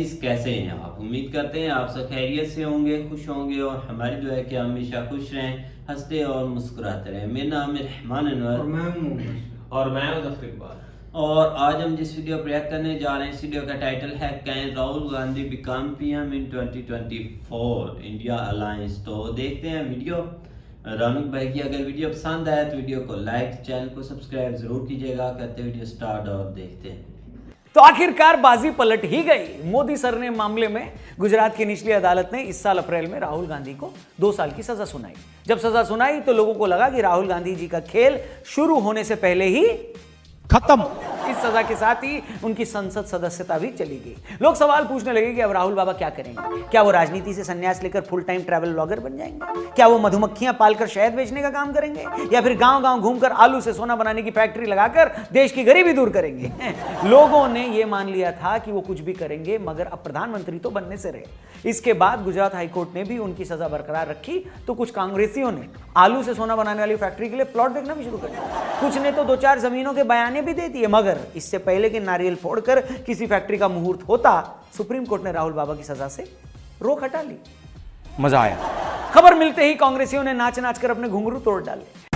Guys, कैसे हैं आप? उम्मीद करते हैं आप सब खैरियत से होंगे, खुश होंगे और हमारी दुआ है कि हमेशा खुश रहें, हंसते और मुस्कुराते रहें। मेरा नाम है रहमान अनवर और मैं मुजफ्फर इकबाल। और आज हम जिस वीडियो प्रयास करने जा रहे हैं, इस वीडियो का टाइटल है can Rahul Gandhi become PM in 2024 India alliance. तो देखते हैं वीडियो। रौनक भाई की अगर वीडियो पसंद आए तो वीडियो को लाइक, चैनल को सब्सक्राइब जरूर कीजिएगा। करते वीडियो स्टार्ट और देखते हैं। तो आखिरकार बाजी पलट ही गई। मोदी सर ने मामले में गुजरात की निचली अदालत ने इस साल अप्रैल में राहुल गांधी को 2 साल की सजा सुनाई। जब सजा सुनाई तो लोगों को लगा कि राहुल गांधी जी का खेल शुरू होने से पहले ही खत्म। इस सजा के साथ ही उनकी संसद सदस्यता भी चली गई। लोग सवाल पूछने लगे कि अब राहुल बाबा क्या करेंगे? क्या वो राजनीति से संन्यास लेकर फुल टाइम ट्रैवल ब्लॉगर बन जाएंगे? क्या वो मधुमक्खियां पालकर शहद बेचने का काम करेंगे, या फिर गांव गांव घूमकर आलू से सोना बनाने की फैक्ट्री लगाकर देश की गरीबी दूर करेंगे? लोगों ने यह मान लिया था कि वो कुछ भी करेंगे, मगर अब प्रधानमंत्री तो बनने से रहे। इसके बाद गुजरात हाईकोर्ट ने भी उनकी सजा बरकरार रखी तो कुछ कांग्रेसियों ने आलू से सोना बनाने वाली फैक्ट्री के लिए प्लॉट देखना भी शुरू कर दिया। कुछ ने तो 2-4 जमीनों के बयाने भी दे दिए, मगर इससे पहले कि नारियल फोड़कर किसी फैक्ट्री का मुहूर्त होता, सुप्रीम कोर्ट ने राहुल बाबा की सजा से रोक हटा ली। मजा आया। खबर मिलते ही कांग्रेसियों ने नाच नाच कर अपने घुंघरू तोड़ डाले।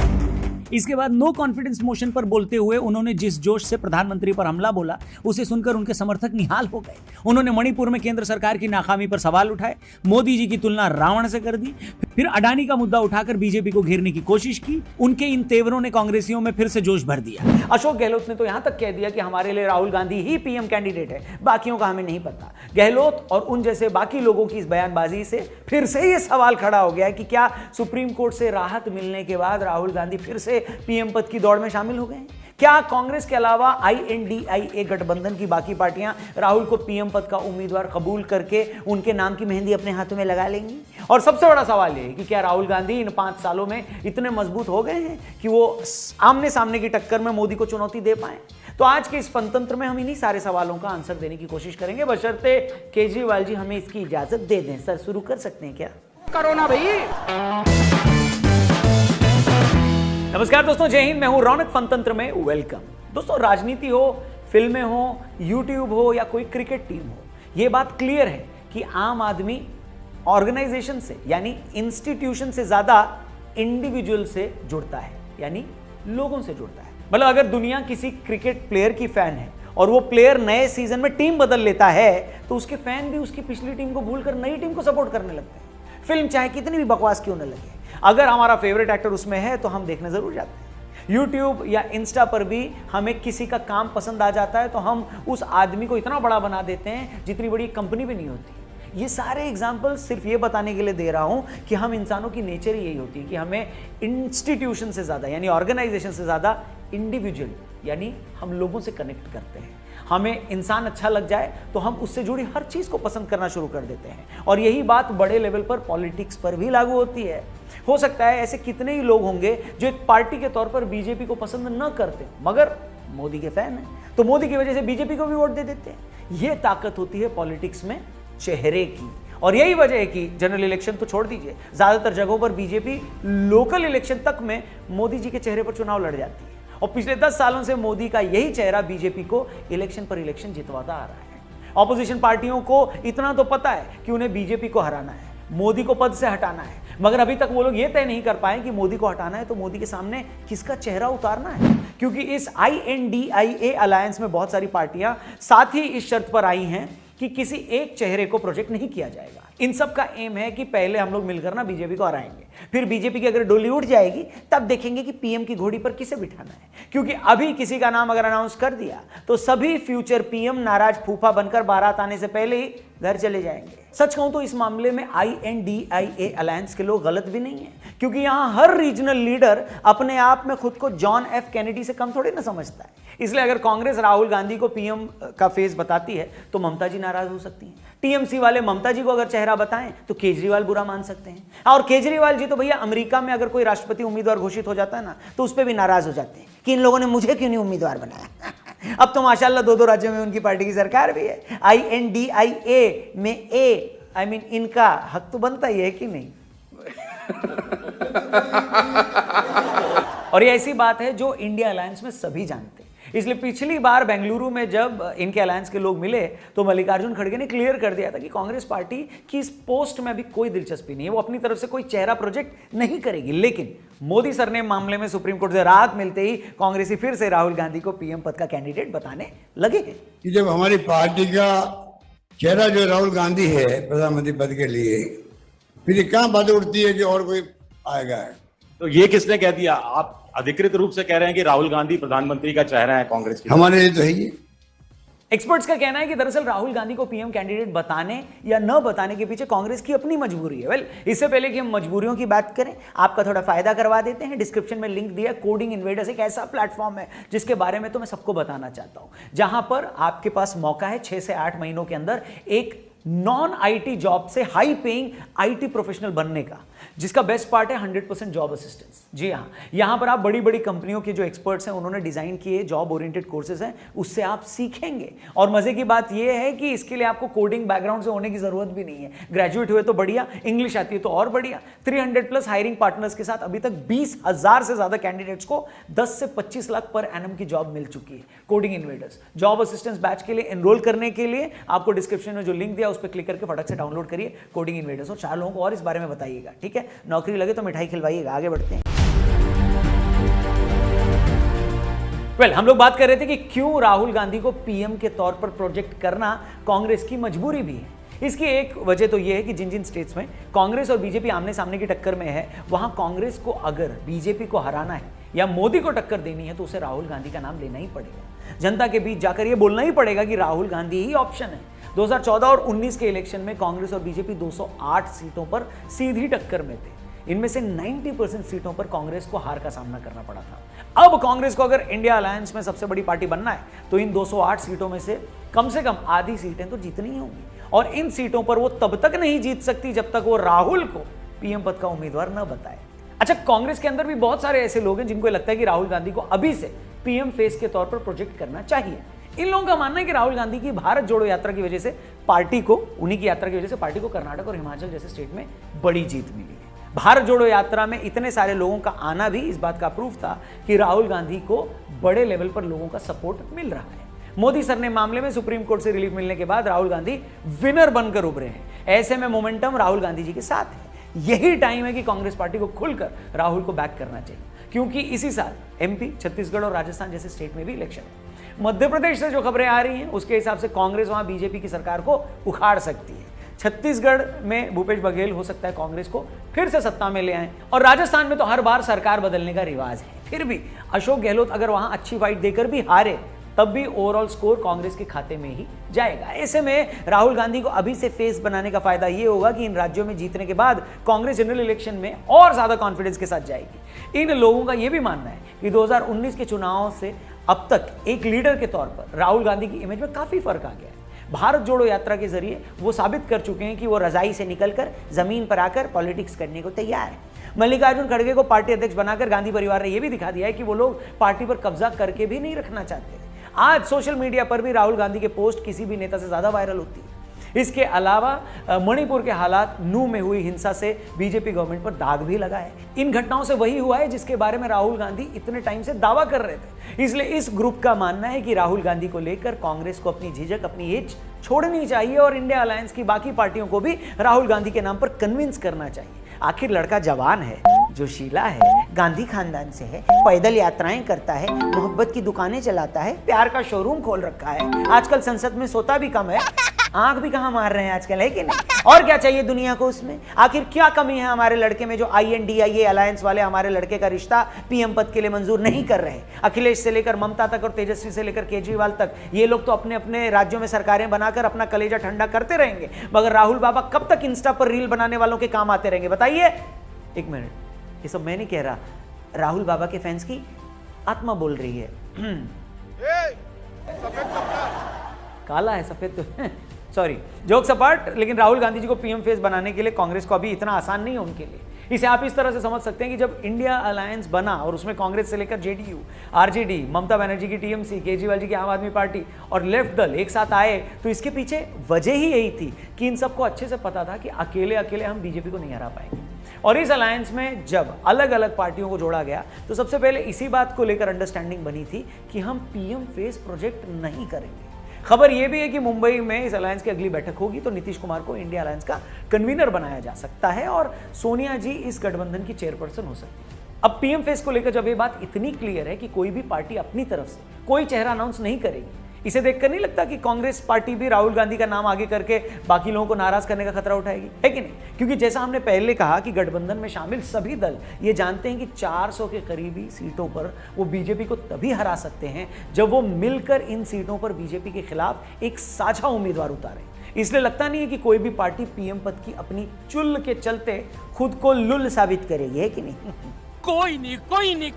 इसके बाद नो कॉन्फिडेंस मोशन पर बोलते हुए उन्होंने जिस जोश से प्रधानमंत्री पर हमला बोला, उसे सुनकर उनके समर्थक निहाल हो गए। उन्होंने मणिपुर में केंद्र सरकार की नाकामी पर सवाल उठाए, मोदी जी की तुलना रावण से कर दी, फिर अडानी का मुद्दा उठाकर बीजेपी को घेरने की कोशिश की। उनके इन तेवरों ने कांग्रेसियों में फिर से जोश भर दिया। अशोक गहलोत ने तो यहां तक कह दिया कि हमारे लिए राहुल गांधी ही पीएम कैंडिडेट है, बाकियों का हमें नहीं पता। गहलोत और उन जैसे बाकी लोगों की इस बयानबाजी से फिर से यह सवाल खड़ा हो गया है कि क्या सुप्रीम कोर्ट से राहत मिलने के बाद राहुल गांधी फिर से पीएम पद की दौड़ में शामिल हो गए? क्या कांग्रेस के अलावा INDIA गठबंधन की बाकी पार्टियां राहुल को पीएम पद का उम्मीदवार कबूल करके उनके नाम की मेहंदी अपने हाथों में लगा लेंगी? और सबसे बड़ा सवाल यह है कि क्या राहुल गांधी इन 5 सालों में इतने मजबूत हो गए हैं कि वो आमने सामने की टक्कर में मोदी को चुनौती दे पाए? तो आज के इस फनतंत्र में हम इन्हीं सारे सवालों का आंसर देने की कोशिश करेंगे, बशर्ते केजरीवाल जी हमें इसकी इजाजत दे दें। सर, शुरू कर सकते हैं क्या? करो ना भाई। नमस्कार दोस्तों, जय हिंद। मैं हूं रौनक। फनतंत्र में वेलकम। दोस्तों, राजनीति हो, फिल्में हो, यूट्यूब हो या कोई क्रिकेट टीम हो, यह बात क्लियर है कि आम आदमी ऑर्गेनाइजेशन से यानी इंस्टीट्यूशन से ज्यादा इंडिविजुअल से जुड़ता है, यानी लोगों से जुड़ता है। मतलब अगर दुनिया किसी क्रिकेट प्लेयर की फैन है और वो प्लेयर नए सीजन में टीम बदल लेता है, तो उसके फैन भी उसकी पिछली टीम को भूलकर नई टीम को सपोर्ट करने लगते हैं। फिल्म चाहे कितनी भी बकवास क्यों न लगे, अगर हमारा फेवरेट एक्टर उसमें है तो हम देखने जरूर जाते हैं। यूट्यूब या इंस्टा पर भी हमें किसी का काम पसंद आ जाता है तो हम उस आदमी को इतना बड़ा बना देते हैं जितनी बड़ी कंपनी भी नहीं होती। ये सारे एग्जाम्पल सिर्फ ये बताने के लिए दे रहा हूं कि हम इंसानों की नेचर ही यही होती है कि हमें इंस्टीट्यूशन से ज्यादा यानी ऑर्गेनाइजेशन से ज्यादा इंडिविजुअल यानी हम लोगों से कनेक्ट करते हैं। हमें इंसान अच्छा लग जाए तो हम उससे जुड़ी हर चीज को पसंद करना शुरू कर देते हैं, और यही बात बड़े लेवल पर पॉलिटिक्स पर भी लागू होती है। हो सकता है ऐसे कितने ही लोग होंगे जो एक पार्टी के तौर पर बीजेपी को पसंद न करते, मगर मोदी के फैन हैं, तो मोदी की वजह से बीजेपी को भी वोट दे देते हैं। यह ताकत होती है पॉलिटिक्स में चेहरे की, और यही वजह है कि जनरल इलेक्शन तो छोड़ दीजिए, ज्यादातर जगहों पर बीजेपी लोकल इलेक्शन तक में मोदी जी के चेहरे पर चुनाव लड़ जाती है। और पिछले 10 सालों से मोदी का यही चेहरा बीजेपी को इलेक्शन पर इलेक्शन जितवाता आ रहा है। ऑपोजिशन पार्टियों को इतना तो पता है कि उन्हें बीजेपी को हराना है, मोदी को पद से हटाना है, मगर अभी तक वो लोग ये तय नहीं कर पाए कि मोदी को हटाना है तो मोदी के सामने किसका चेहरा उतारना है। क्योंकि इस INDIA अलायंस में बहुत सारी पार्टियां साथ ही इस शर्त पर आई हैं कि किसी एक चेहरे को प्रोजेक्ट नहीं किया जाएगा। इन सब का एम है कि पहले हम लोग मिलकर ना बीजेपी को हराएंगे, फिर बीजेपी की अगर डोली उठ जाएगी तब देखेंगे कि पीएम की घोड़ी पर किसे बिठाना है। क्योंकि अभी किसी का नाम अगर अनाउंस कर दिया तो सभी फ्यूचर पीएम नाराज फूफा बनकर बारात आने से पहले ही घर चले जाएंगे। सच कहूं तो इस मामले में INDIA अलायंस के लोग गलत भी नहीं है, क्योंकि यहां हर रीजनल लीडर अपने आप में खुद को जॉन F कैनेडी से कम थोड़ी ना समझता है। इसलिए अगर कांग्रेस राहुल गांधी को पीएम का फेस बताती है तो ममता जी नाराज हो सकती हैं। टीएमसी वाले ममता जी को अगर चेहरा बताएं तो केजरीवाल बुरा मान सकते हैं, और केजरीवाल जी तो भैया अमेरिका में अगर कोई राष्ट्रपति उम्मीदवार घोषित हो जाता है ना तो उस पर भी नाराज हो जाते हैं कि इन लोगों ने मुझे क्यों नहीं उम्मीदवार बनाया। अब तो माशाल्लाह 2-2 राज्यों में उनकी पार्टी की सरकार भी है। INDIA में इनका हक तो बनता ही है कि नहीं। और ये ऐसी बात है जो इंडिया अलायंस में सभी जानते हैं। इसलिए पिछली बार बेंगलुरु में जब इनके अलायंस के लोग मिले तो मल्लिकार्जुन खड़गे ने क्लियर कर दिया था कि कांग्रेस पार्टी की इस पोस्ट में अभी कोई दिलचस्पी नहीं है, वो अपनी तरफ से कोई चेहरा प्रोजेक्ट नहीं करेगी। लेकिन मोदी सर ने मामले में सुप्रीम कोर्ट से राहत मिलते ही कांग्रेसी फिर से राहुल गांधी को पीएम पद का कैंडिडेट बताने लगे हैं। कि जब हमारी पार्टी का चेहरा जो राहुल गांधी है प्रधानमंत्री पद के लिए, फिर ये कहाँ बातें उठती है कि और कोई आएगा। तो ये किसने कह दिया? आप अधिकृत रूप से कह रहे हैं कि राहुल गांधी प्रधानमंत्री का चेहरा है कांग्रेस की। हमारे लिए तो है ये। एक्सपर्ट्स का कहना है कि दरअसल राहुल गांधी को पीएम कैंडिडेट बताने या न बताने के पीछे कांग्रेस की अपनी मजबूरी है। वेल, इससे पहले कि हम मजबूरियों की बात करें, आपका थोड़ा फायदा करवा देते हैं। डिस्क्रिप्शन में लिंक दिया। कोडिंग इन्वेडर्स एक ऐसा प्लेटफॉर्म है जिसके बारे में तो मैं सबको बताना चाहता हूं, जहां पर आपके पास मौका है 6 से 8 महीनों के अंदर एक नॉन आईटी जॉब से हाई पेइंग आईटी प्रोफेशनल बनने का, जिसका बेस्ट पार्ट है 100% जॉब असिस्टेंस। जी हाँ, यहां पर आप बड़ी बड़ी कंपनियों के जो एक्सपर्ट्स हैं उन्होंने डिजाइन किए जॉब ओरिएंटेड कोर्सेज हैं, उससे आप सीखेंगे। और मजे की बात यह है कि इसके लिए आपको कोडिंग बैकग्राउंड से होने की जरूरत भी नहीं है। ग्रेजुएट हुए तो बढ़िया, इंग्लिश आती है तो और बढ़िया। 300+ हायरिंग पार्टनर्स के साथ अभी तक 20,000 से ज्यादा कैंडिडेट्स को 10 से 25 लाख पर एनम की जॉब मिल चुकी है। Coding invaders job assistance batch के लिए एनरोल करने के लिए आपको डिस्क्रिप्शन में जो लिंक दिया उस पर क्लिक करके फटक से डाउनलोड करिए कोडिंग इन्वेडर्स, और 4 लोगों को और इस बारे में बताइएगा। ठीक है, नौकरी लगे तो मिठाई खिलवाइएगा। आगे बढ़ते हैं। वेल, हम लोग बात कर रहे थे कि क्यों राहुल गांधी को पीएम के तौर पर प्रोजेक्ट करना कांग्रेस की मजबूरी भी है। इसकी एक वजह तो यह है कि जिन जिन स्टेट्स में कांग्रेस और बीजेपी आमने सामने की टक्कर में है, वहां कांग्रेस को अगर बीजेपी को हराना है या मोदी को टक्कर देनी है तो उसे राहुल गांधी का नाम लेना ही पड़ेगा। जनता के बीच जाकर यह बोलना ही पड़ेगा कि राहुल गांधी ही ऑप्शन है। 2014 और 19 के इलेक्शन में कांग्रेस और बीजेपी 208 सीटों पर सीधी टक्कर में थे। इनमें से 90% सीटों पर कांग्रेस को हार का सामना करना पड़ा था। अब कांग्रेस को अगर इंडिया अलायंस में सबसे बड़ी पार्टी बनना है तो इन 208 सीटों में से कम आधी सीटें तो जीतनी ही होंगी, और इन सीटों पर वो तब तक नहीं जीत सकती जब तक वो राहुल को पीएम पद का उम्मीदवार न बताए। अच्छा, कांग्रेस के अंदर भी बहुत सारे ऐसे लोग हैं जिनको लगता है कि राहुल गांधी को अभी से पीएम फेस के तौर पर प्रोजेक्ट करना चाहिए। इन लोगों का मानना है कि राहुल गांधी की भारत जोड़ो यात्रा की वजह से पार्टी को, उन्हीं की यात्रा की वजह से पार्टी को कर्नाटक और हिमाचल जैसे स्टेट में बड़ी जीत मिली है। भारत जोड़ो यात्रा में इतने सारे लोगों का आना भी इस बात का प्रूफ था कि राहुल गांधी को बड़े लेवल पर लोगों का सपोर्ट मिल रहा है। मोदी सर ने मामले में सुप्रीम कोर्ट से रिलीफ मिलने के बाद राहुल गांधी विनर बनकर उभरे हैं। ऐसे में मोमेंटम राहुल गांधी जी के साथ है। यही टाइम है कि कांग्रेस पार्टी को खुलकर राहुल को बैक करना चाहिए, क्योंकि इसी साल एमपी, छत्तीसगढ़ और राजस्थान जैसे स्टेट में भी इलेक्शन है। मध्य प्रदेश से जो खबरें आ रही हैं उसके हिसाब से कांग्रेस वहां बीजेपी की सरकार को उखाड़ सकती है। छत्तीसगढ़ में भूपेश बघेल हो सकता है कांग्रेस को फिर से सत्ता में ले आए, और राजस्थान में तो हर बार सरकार बदलने का रिवाज है। फिर भी अशोक गहलोत अगर वहां अच्छी फाइट देकर भी हारे तब भी ओवरऑल स्कोर कांग्रेस के खाते में ही जाएगा। ऐसे में राहुल गांधी को अभी से फेस बनाने का फायदा यह होगा कि इन राज्यों में जीतने के बाद कांग्रेस जनरल इलेक्शन में और ज्यादा कॉन्फिडेंस के साथ जाएगी। इन लोगों का यह भी मानना है कि 2019 के चुनावों से अब तक एक लीडर के तौर पर राहुल गांधी की इमेज में काफी फर्क आ गया है। भारत जोड़ो यात्रा के जरिए वो साबित कर चुके हैं कि वो रजाई से निकलकर जमीन पर आकर पॉलिटिक्स करने को तैयार है। मल्लिकार्जुन खड़गे को पार्टी अध्यक्ष बनाकर गांधी परिवार ने यह भी दिखा दिया है कि वो लोग पार्टी पर कब्जा करके भी नहीं रखना चाहते। आज सोशल मीडिया पर भी राहुल गांधी के पोस्ट किसी भी नेता से ज्यादा वायरल होती है। इसके अलावा मणिपुर के हालात, नू में हुई हिंसा से बीजेपी गवर्नमेंट पर दाग भी लगा है। इन घटनाओं से वही हुआ है जिसके बारे में राहुल गांधी इतने टाइम से दावा कर रहे थे। इसलिए इस ग्रुप का मानना है कि राहुल गांधी को लेकर कांग्रेस को अपनी झिझक, अपनी हिच छोड़नी चाहिए और इंडिया अलायंस की बाकी पार्टियों को भी राहुल गांधी के नाम पर कन्विंस करना चाहिए। आखिर लड़का जवान है, जोशीला है, गांधी खानदान से है, पैदल यात्राएं करता है, मोहब्बत की दुकानें चलाता है, प्यार का शोरूम खोल रखा है, आजकल संसद में सोता भी कम है, आंख भी कहां मार रहे हैं आजकल, है कि नहीं? और क्या चाहिए दुनिया को उसमें? आखिर क्या कमी है हमारे लड़के में जो INDIA अलायंस वाले हमारे लड़के का रिश्ता पीएम पद के लिए मंजूर नहीं कर रहे? अखिलेश से लेकर ममता तक और तेजस्वी से लेकर केजरीवाल तक ये लोग तो अपने अपने राज्यों में सरकारें बनाकर अपना कलेजा ठंडा करते रहेंगे, मगर राहुल बाबा कब तक इंस्टा पर रील बनाने वालों के काम आते रहेंगे बताइए? एक मिनट, ये सब मैं नहीं कह रहा, राहुल बाबा के फैंस की आत्मा बोल रही है। काला है, सफेद तो सॉरी, जोक्स अपार्ट, लेकिन राहुल गांधी जी को पीएम फेस बनाने के लिए कांग्रेस को अभी इतना आसान नहीं है उनके लिए। इसे आप इस तरह से समझ सकते हैं कि जब इंडिया अलायंस बना और उसमें कांग्रेस से लेकर JDU, RJD, ममता बनर्जी की TMC, केजरीवाल जी की आम आदमी पार्टी और लेफ्ट दल एक साथ आए, तो इसके पीछे वजह ही यही थी कि इन सबको अच्छे से पता था कि अकेले अकेले हम बीजेपी को नहीं हरा पाएंगे। और इस अलायंस में जब अलग अलग पार्टियों को जोड़ा गया तो सबसे पहले इसी बात को लेकर अंडरस्टैंडिंग बनी थी कि हम पीएम फेस प्रोजेक्ट नहीं करेंगे। खबर यह भी है कि मुंबई में इस अलायंस की अगली बैठक होगी तो नीतीश कुमार को इंडिया अलायंस का कन्वीनर बनाया जा सकता है और सोनिया जी इस गठबंधन की चेयरपर्सन हो सकती है। अब पीएम फेस को लेकर जब ये बात इतनी क्लियर है कि कोई भी पार्टी अपनी तरफ से कोई चेहरा अनाउंस नहीं करेगी, इसे देखकर नहीं लगता कि कांग्रेस पार्टी भी राहुल गांधी का नाम आगे करके बाकी लोगों को नाराज करने का खतरा उठाएगी, है कि नहीं? क्योंकि जैसा हमने पहले कहा कि गठबंधन में शामिल सभी दल ये जानते हैं कि 400 के करीबी सीटों पर वो बीजेपी को तभी हरा सकते हैं जब वो मिलकर इन सीटों पर बीजेपी के खिलाफ एक साझा उम्मीदवार उतारें। इसलिए लगता नहीं है कि कोई भी पार्टी पीएम पद की अपनी चुल के चलते खुद को लुल साबित करेगी, है कि नहीं? कोई नहीं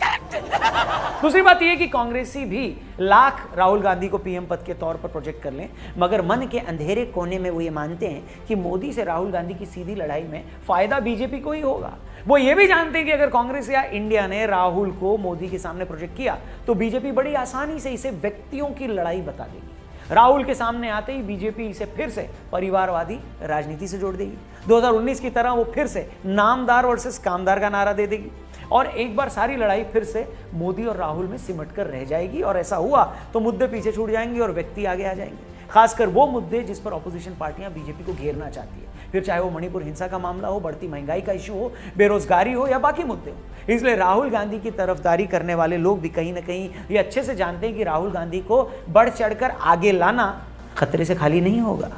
दूसरी बात यह कि कांग्रेसी भी लाख राहुल गांधी को पीएम पद के तौर पर प्रोजेक्ट कर लें, मगर मन के अंधेरे कोने में वो ये मानते हैं कि मोदी से राहुल गांधी की सीधी लड़ाई में फायदा बीजेपी को ही होगा। वो ये भी जानते हैं कि अगर कांग्रेस या इंडिया ने राहुल को मोदी के सामने प्रोजेक्ट किया तो बीजेपी बड़ी आसानी से इसे व्यक्तियों की लड़ाई बता देगी। राहुल के सामने आते ही बीजेपी इसे फिर से परिवारवादी राजनीति से जोड़ देगी। 2019 की तरह वो फिर से नामदार वर्सेस कामदार का नारा दे देगी और एक बार सारी लड़ाई फिर से मोदी और राहुल में सिमट कर रह जाएगी। और ऐसा हुआ तो मुद्दे पीछे छूट जाएंगे और व्यक्ति आगे आ जाएंगे, खासकर वो मुद्दे जिस पर ऑपोजिशन पार्टियां बीजेपी को घेरना चाहती है, फिर चाहे वो मणिपुर हिंसा का मामला हो, बढ़ती महंगाई का इशू हो, बेरोजगारी हो या बाकी मुद्दे हो। इसलिए राहुल गांधी की तरफदारी करने वाले लोग भी कहीं ना कहीं ये अच्छे से जानते हैं कि राहुल गांधी को बढ़ चढ़कर आगे लाना खतरे से खाली नहीं होगा।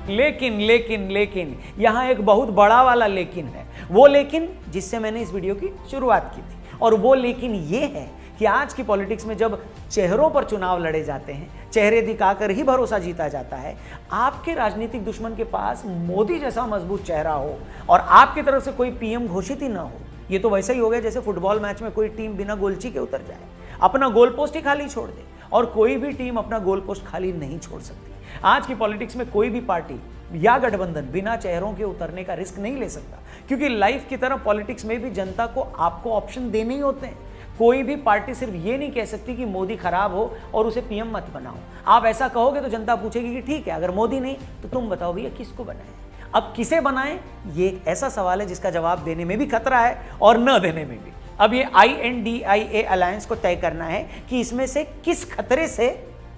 लेकिन यहां एक बहुत बड़ा वाला लेकिन है, वो लेकिन जिससे मैंने इस वीडियो की शुरुआत की थी। और वो लेकिन ये है कि आज की पॉलिटिक्स में जब चेहरों पर चुनाव लड़े जाते हैं, चेहरे दिखाकर ही भरोसा जीता जाता है, आपके राजनीतिक दुश्मन के पास मोदी जैसा मजबूत चेहरा हो और आपकी तरफ से कोई पीएम घोषित ही ना हो, ये तो वैसा ही हो गया जैसे फुटबॉल मैच में कोई टीम बिना गोलची के उतर जाए, अपना गोल पोस्ट ही खाली छोड़ दे। और कोई भी टीम अपना गोल पोस्ट खाली नहीं छोड़ सकती। आज की पॉलिटिक्स में कोई भी पार्टी या गठबंधन बिना चेहरों के उतरने का रिस्क नहीं ले सकता, क्योंकि लाइफ की तरह पॉलिटिक्स में भी जनता को आपको ऑप्शन देने ही होते हैं। कोई भी पार्टी सिर्फ ये नहीं कह सकती कि मोदी खराब हो और उसे पीएम मत बनाओ। आप ऐसा कहोगे तो जनता पूछेगी कि ठीक है, अगर मोदी नहीं तो तुम बताओ भैया किसको बनाएं। अब किसे बनाएं, ये एक ऐसा सवाल है जिसका जवाब देने में भी खतरा है और न देने में भी। अब ये INDIA अलायंस को तय करना है कि इसमें से किस खतरे से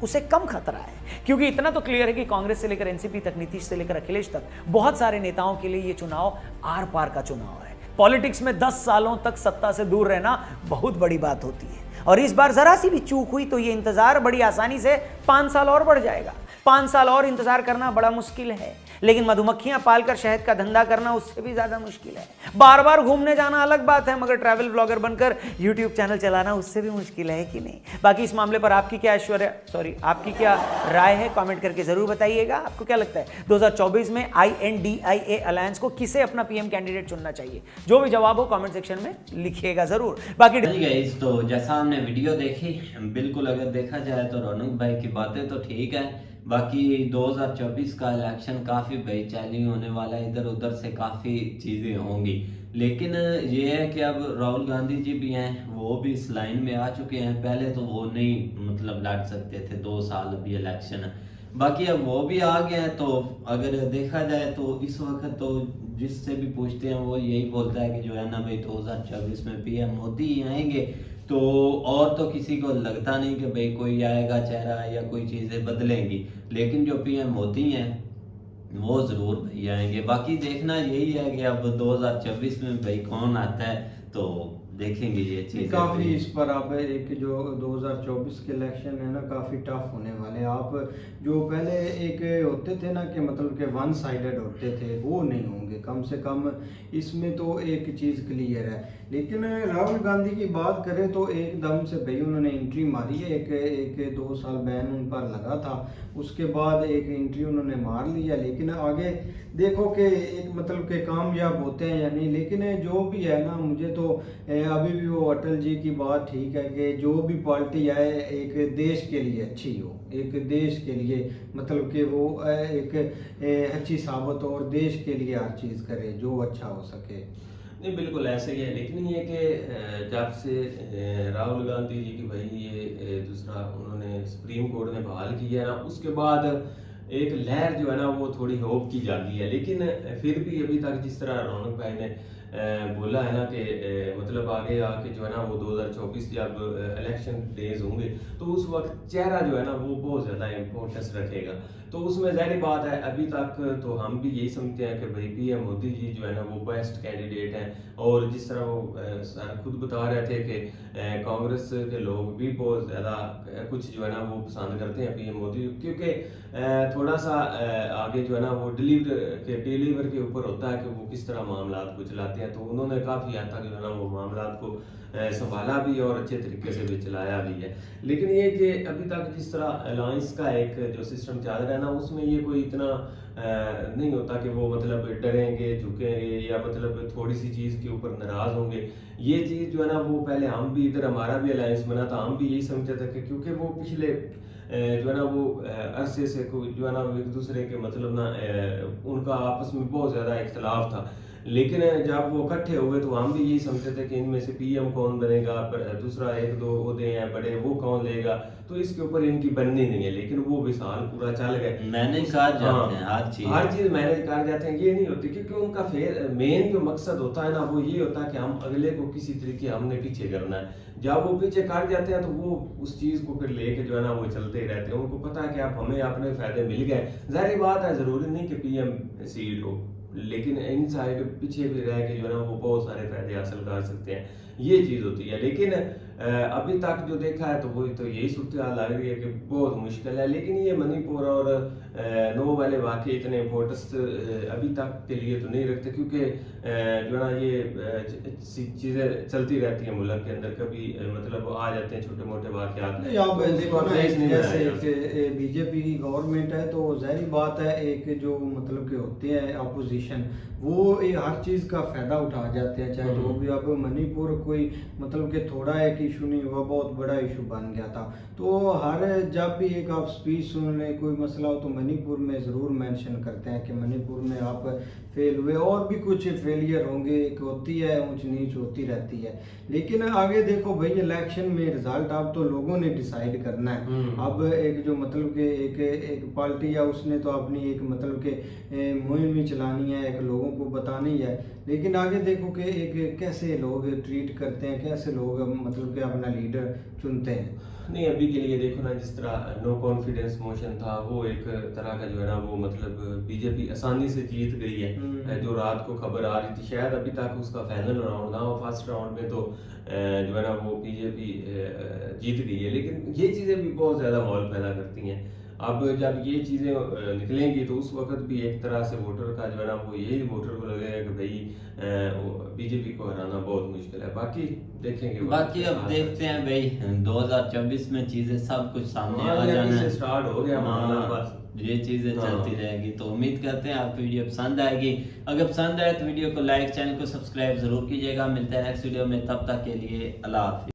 उसे कम खतरा है, क्योंकि इतना तो क्लियर है कि कांग्रेस से लेकर एनसीपी तक, नीतीश से लेकर अखिलेश तक, बहुत सारे नेताओं के लिए ये चुनाव आर पार का चुनाव है। पॉलिटिक्स में 10 सालों तक सत्ता से दूर रहना बहुत बड़ी बात होती है और इस बार जरा सी भी चूक हुई तो ये इंतजार बड़ी आसानी से 5 साल और बढ़ जाएगा। 5 साल और इंतजार करना बड़ा मुश्किल है, लेकिन मधुमक्खियां पालकर शहद का धंधा करना उससे भी ज्यादा मुश्किल है। बार बार घूमने जाना अलग बात है, मगर ट्रैवल ब्लॉगर बनकर यूट्यूब चैनल चलाना उससे भी मुश्किल है कि नहीं? बाकी इस मामले पर आपकी क्या राय है, कमेंट करके जरूर बताइएगा। आपको क्या लगता है 2024 में INDIA अलायंस को किसे अपना पीएम कैंडिडेट चुनना चाहिए? जो भी जवाब हो कमेंट सेक्शन में लिखिएगा जरूर। बाकी गाइस, तो जैसा हमने वीडियो देखी, बिल्कुल अगर देखा जाए तो रौनक भाई की बातें तो ठीक है, बाकी 2024 का इलेक्शन काफ़ी बेचैनी होने वाला है, इधर उधर से काफ़ी चीज़ें होंगी। लेकिन ये है कि अब राहुल गांधी जी भी हैं, वो भी इस लाइन में आ चुके हैं। पहले तो वो नहीं लड़ सकते थे, 2 साल अभी इलेक्शन, बाकी अब वो भी आ गए हैं। तो अगर देखा जाए तो इस वक्त तो जिससे भी पूछते हैं वो यही बोलता है कि जो है ना भाई 2024 में पीएम मोदी ही आएंगे। तो और तो किसी को लगता नहीं कि भाई कोई आएगा चेहरा या कोई चीज़ें बदलेंगी, लेकिन जो पीएम मोदी हैं वो ज़रूर भाई आएंगे। बाकी देखना यही है कि अब 2024 में भाई कौन आता है, तो देखेंगे ये चीज़। काफ़ी इस पर आप एक जो 2024 के इलेक्शन है ना काफ़ी टफ होने वाले। आप जो पहले एक होते थे ना कि मतलब के 1 साइडेड होते थे, वो नहीं होंगे। कम से कम इसमें तो एक चीज़ क्लियर है। लेकिन राहुल गांधी की बात करें तो एकदम से भाई उन्होंने एंट्री मारी है। एक 2 साल बैन उन पर लगा था, उसके बाद एक एंट्री उन्होंने मार लिया। लेकिन आगे देखो कि एक मतलब के कामयाब होते हैं या नहीं। लेकिन जो भी है ना, मुझे तो अभी भी वो अटल जी की बात ठीक है कि जो भी पार्टी आए एक देश के लिए अच्छी हो, एक देश के लिए मतलब कि वो एक अच्छी साबित हो और देश के लिए हर चीज़ करे जो अच्छा हो सके। नहीं, बिल्कुल ऐसे ही है। लेकिन ये कि जब से राहुल गांधी जी की भाई ये दूसरा उन्होंने सुप्रीम कोर्ट ने बहाल किया है ना, उसके बाद एक लहर जो है ना वो थोड़ी होप की जाती है। लेकिन फिर भी अभी तक जिस तरह रौनक भाई ने बोला है ना कि मतलब आगे आके जो है ना वो 2024 जब इलेक्शन डेज होंगे तो उस वक्त चेहरा जो है ना वो बहुत ज़्यादा इम्पोर्टेंस रखेगा। तो उसमें ज़ाहिर बात है अभी तक तो हम भी यही समझते हैं कि भाई पीएम मोदी जी जो है ना वो बेस्ट कैंडिडेट हैं। और जिस तरह वो सर खुद बता रहे थे कि कांग्रेस के लोग भी बहुत ज़्यादा कुछ जो है ना वो पसंद करते हैं पीएम मोदी, क्योंकि थोड़ा सा आगे जो है ना वो डिलीवर के ऊपर होता है कि वो किस तरह मामला को चलाते हैं। तो उन्होंने काफ़ी हद तक जो है ना वो मामला को संभाला भी और अच्छे तरीके से भी चलाया भी है। लेकिन ये कि अभी तक जिस तरह अलायंस का एक जो सिस्टम चल रहा है ना उसमें ये कोई इतना नहीं होता कि वो मतलब डरेंगे झुकेंगे या मतलब थोड़ी सी चीज़ के ऊपर नाराज़ होंगे। ये चीज़ जो है ना वो पहले हम भी इधर हमारा भी अलायंस बना था, हम भी यही समझते थे कि क्योंकि वो पिछले जो है ना वो अरसे से जो है ना एक दूसरे के मतलब ना उनका आपस में बहुत ज़्यादा इख्तलाफ था। लेकिन जब वो इकट्ठे हुए तो हम भी यही समझते थे कि इनमें से पीएम कौन बनेगा, दूसरा एक दो ओहदे हैं बड़े वो कौन लेगा, तो इसके ऊपर इनकी बननी नहीं है। लेकिन वो भी साल पूरा चल गए, मैनेज कर जाते हैं हर चीज़ मैनेज कर जाते हैं। ये नहीं होती क्योंकि उनका मेन जो मकसद होता है ना वो ये होता है कि हम अगले को किसी तरीके हमने पीछे करना है। जब वो पीछे कर जाते हैं तो वो उस चीज़ को फिर लेके जो है ना वो चलते ही रहते हैं। उनको पता है कि अब हमें अपने फायदे मिल गए। जाहिर बात है ज़रूरी नहीं कि पीएम सीट हो, लेकिन इन साइड पीछे भी रह के जो है ना वो बहुत सारे फायदे हासिल कर सकते हैं, ये चीज़ होती है। लेकिन अभी तक जो देखा है तो वो तो यही सूरत हाल लग रही है कि बहुत मुश्किल है। लेकिन ये मणिपुर और नो वाले वाकई इतने इम्पोर्टेंस अभी तक के लिए तो नहीं रखते, क्योंकि जो है ना ये चीज़ें चलती रहती हैं मुल्क के अंदर, कभी मतलब आ जाते हैं छोटे मोटे वाकयात। जैसे बीजेपी की गवर्नमेंट है तो जाहिर बात है एक जो मतलब के होते हैं अपोजिशन वो हर चीज़ का फ़ायदा उठा जाते हैं, चाहे जो भी। अब मणिपुर कोई मतलब कि थोड़ा एक इशू नहीं हुआ, बहुत बड़ा इशू बन गया था। तो हर जब भी एक आप स्पीच सुन लें कोई मसला हो तो मणिपुर में ज़रूर मेंशन करते हैं कि मणिपुर में आप फेल हुए, और भी कुछ फेलियर होंगे, एक होती है ऊंच नीच होती रहती है। लेकिन आगे देखो भाई इलेक्शन में रिजल्ट अब तो लोगों ने डिसाइड करना है। अब एक जो मतलब के एक पार्टी है उसने तो अपनी एक मतलब के मुहिम ही चलानी है, एक लोगों को बतानी है। लेकिन आगे देखो कि एक कैसे लोग ट्रीट करते हैं, कैसे लोग मतलब कि अपना लीडर चुनते हैं। नहीं अभी के लिए देखो ना जिस तरह नो कॉन्फिडेंस मोशन था वो एक तरह का जो है ना वो मतलब बीजेपी आसानी से जीत गई है। जो रात को खबर आ रही थी शायद अभी तक उसका फाइनल राउंड ना हो, फर्स्ट राउंड में तो जो है ना वो बीजेपी जीत गई है। लेकिन ये चीज़ें भी बहुत ज़्यादा माहौल पैदा करती हैं। अब जब ये चीज़ें निकलेंगी तो उस वक्त भी एक तरह से वोटर का जो है ना वो यही वोटर को लगेगा कि भाई बीजेपी को हराना बहुत मुश्किल है। बाकी देखेंगे, बाकी अब देखते हैं भाई 2024 में चीजें सब कुछ सामने आ जाना है, स्टार्ट हो गया मामला बस। ये चीजें चलती रहेगी। तो उम्मीद करते हैं आपको वीडियो पसंद आएगी। अगर पसंद आए तो वीडियो को लाइक, चैनल को सब्सक्राइब जरूर कीजिएगा। मिलते हैं नेक्स्ट वीडियो में, तब तक के लिए अल्लाह हाफिज़।